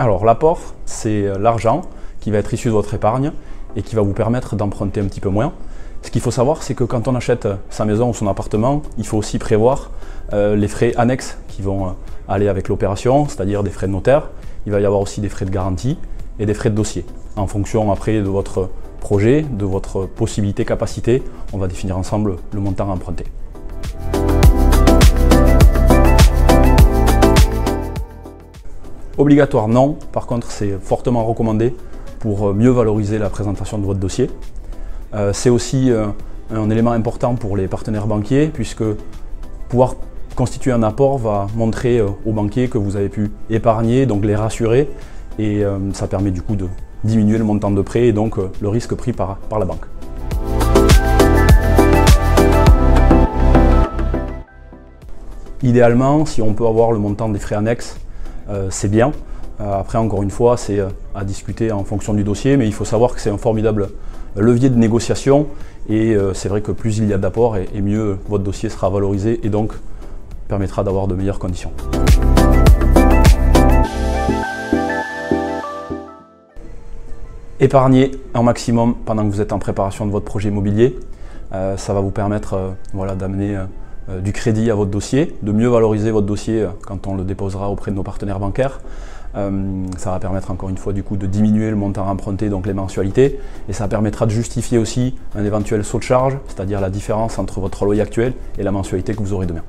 Alors l'apport, c'est l'argent qui va être issu de votre épargne et qui va vous permettre d'emprunter un petit peu moins. Ce qu'il faut savoir, c'est que quand on achète sa maison ou son appartement, il faut aussi prévoir les frais annexes qui vont aller avec l'opération, c'est-à-dire des frais de notaire. Il va y avoir aussi des frais de garantie et des frais de dossier. En fonction après de votre projet, de votre possibilité, capacité, on va définir ensemble le montant à emprunter. Obligatoire non, par contre c'est fortement recommandé pour mieux valoriser la présentation de votre dossier. C'est aussi un élément important pour les partenaires banquiers puisque pouvoir constituer un apport va montrer aux banquiers que vous avez pu épargner, donc les rassurer et ça permet du coup de diminuer le montant de prêt et donc le risque pris par la banque. Idéalement, si on peut avoir le montant des frais annexes, c'est bien. Après, encore une fois, c'est à discuter en fonction du dossier, mais il faut savoir que c'est un formidable levier de négociation et c'est vrai que plus il y a d'apports et mieux votre dossier sera valorisé et donc permettra d'avoir de meilleures conditions. Épargnez un maximum pendant que vous êtes en préparation de votre projet immobilier. Ça va vous permettre d'amener du crédit à votre dossier, de mieux valoriser votre dossier quand on le déposera auprès de nos partenaires bancaires. Ça va permettre encore une fois du coup de diminuer le montant emprunté, donc les mensualités, et ça permettra de justifier aussi un éventuel saut de charge, c'est-à-dire la différence entre votre loyer actuel et la mensualité que vous aurez demain.